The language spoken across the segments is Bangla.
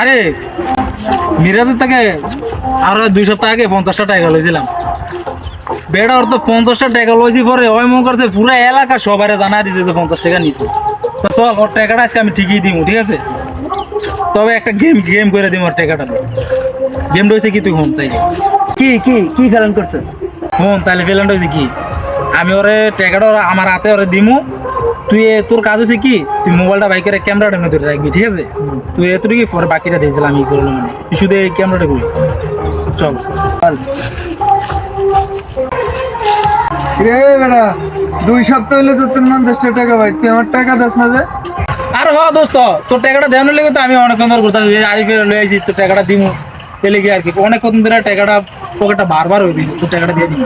আরে মিরাজের থেকে আর 2 সপ্তাহ আগে 50টা টাকা লইছিলাম। বেড়া ওর তো 50টা টাকা লইছি পরে ওই মন করতে পুরো এলাকা সবারে জানা দিছে যে 50 টাকা নিছে। তো চল ওর টাকাটা আজকে আমি ঠিকই দিব, ঠিক আছে? তবে একটা গেম করে দিব ওর টাকাটা। গেম রয়েছে কি তুই হন তাই কি কি কি ফেলান করছিস? হন তাহলে ফেলেন্ট হয়েছে কি, আমি ওরে টাকাটা আমার হাতে ওরে দিমু। তুই তোর কাজ হচ্ছে কি, তুই মোবাইলটা বাইকের ক্যামেরাটা ধরে রাখবি, ঠিক আছে? তুই এতটুকু পরে বাকিটা দিয়েছিলাম আমি করলাম, মানে তুই শুধু এই ক্যামেরাটা করি। চল রে বেটা 2 সপ্তাহ হইলো তোর 50 টাকা ভাই, তুই আমার টাকা দাস না যে? আর হ দোস্ত, তোর টাকাটা দেওয়ানোর লেগে তো আমি অনেকক্ষণ ধরে ঘুরতেছি, আরিফের লয়ে আইছি, তোর টাকাটা দিমু তেলে কি আর কি। অনেকক্ষণ ধরে টাকাটা পকেটটা বারবার হয়ে দিই, তোর টাকাটা দিয়ে দিই।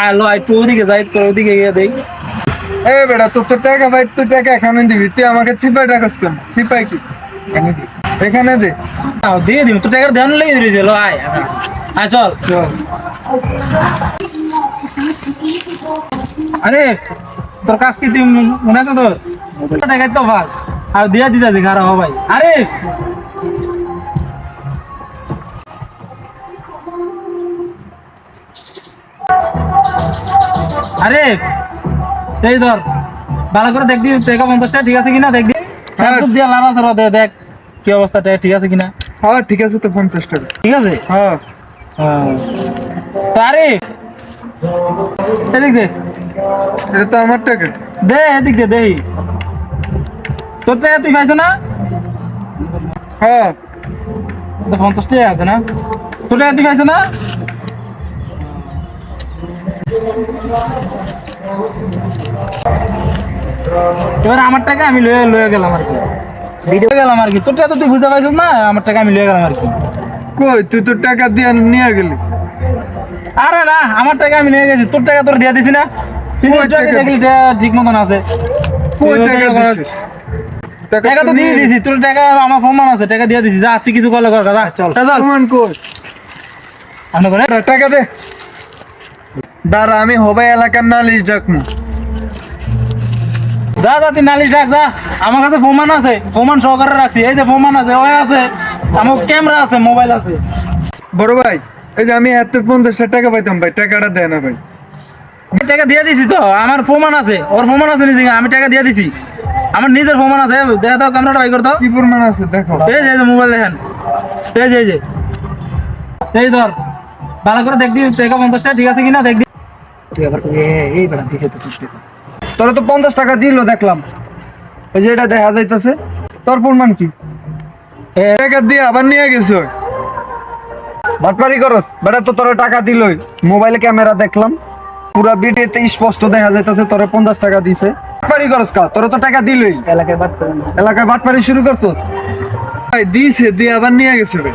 আলো একটু ওদিকে যাই, তোর ওদিকে গিয়ে দেই। এ বেটা তোর তো টাকা ভাই, তুই টাকা এখানে দিবি, তুই আমাকে চিপাই টাকাস কেন? চিপাই কি এখানে দে। দিয়ে দিবি, তোর টাকাটা দেওয়ানোর লেগে দিয়েছিল। আয় আয় চল। আরে তোর কাজ কি তুই মনে আছে তোর? টাকায় তো ভাস আর দিয়া দিতে দেখ আর ভাই। আরে আরে এই ধর ভালো করে দেখ দি টাকা 50টা ঠিক আছে কিনা, দেখ দি দিয়া লালা ধরা দে, দেখ কি অবস্থা, ঠিক আছে কিনা। হ্যাঁ ঠিক আছে, তো 50 টাকা ঠিক আছে। হ্যাঁ। তো আরে এদিক দে, এটা তো আমার টাকা। দে এদিক দে, দেই তোর টাকা তুই পাইছ না? হ্যাঁ 50 টাকা আছে না, তোর টাকা তুই পাইছ না? এবার আমার টাকা আমি লয়ে গেলাম আর কি, ভিডিও গেলাম আর কি। তোর টাকা তো তুই বুঝতে পারছিস না, আমার টাকা আমি লয়ে গেলাম আর কি। কই তুই তো টাকা দিয়ে নিয়ে গেলি? আরে না, আমার টাকা আমি নিয়ে গেছি, তোর টাকা তোর দিয়ে দিছি না? তুই কই টাকা দেখলি ঠিক মতন আছে। কই তুই টাকা দিছিস? টাকা তো দিয়ে দিছি, তোর টাকা আমার প্রমাণ আছে, টাকা দিয়ে দিছি। যা তুই কিছু করলে কর, দাদা চল চল। প্রমাণ কই? আমরা করে টাকা দে। দাঁড়া আমি হবাই এলাকার নালিশ ডাকমু। যা যা তুই নালিশ ডাক যা, আমার কাছে প্রমাণ আছে, প্রমাণ সহকারে রাখছি। এই যে প্রমাণ আছে, ওই আছে, আমার ক্যামেরা আছে, মোবাইল আছে। বড় ভাই এই যে আমি এত 50 টাকা পাইতাম ভাই, টাকাটা দেয় না ভাই। আমি টাকা দিয়ে দিছি তো, আমার প্রমাণ আছে, ওর প্রমাণ আছে নিজে, আমি টাকা দিয়ে দিছি, আমার নিজের প্রমাণ আছে। দেখা দাও ক্যামেরাটা বাই করতো। কি প্রমাণ আছে দেখো? এই যে মোবাইল দেখেন, এই যে এই ধর ভালো করে দেখ দি টাকা 50টা ঠিক আছে কিনা, দেখ দি। তুই আবার এই বেটা দিছে তো তোর টাকা। তোরা তো 50 টাকা দিল দেখলাম, এই যে এটা দেখা যাইতাছে। তোর প্রমাণ কি? টাকা দিয়ে আবার নিয়ে গেছে ওই বাটপারি করস বেটা। তো তোর টাকা দিলই, মোবাইলে ক্যামেরা দেখলাম, পুরা ভিডিওতে স্পষ্ট দেখা যাইতাছে তোরে 50 টাকা দিছে। বাটপারি করস কা? তোর তো টাকা দিলই, এলাকায় বাদ করেন। এলাকায় বাটপারি শুরু করছস ভাই। দিছে দিয়ে আবার নিয়ে গেছে ভাই।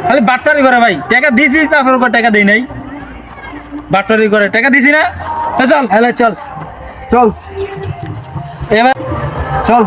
খালি বাটপারি করে ভাই, টাকা দিছি তারপর টাকা দেই নাই, বাটপারি করে টাকা দিছি না। চল চল চল এবার চল।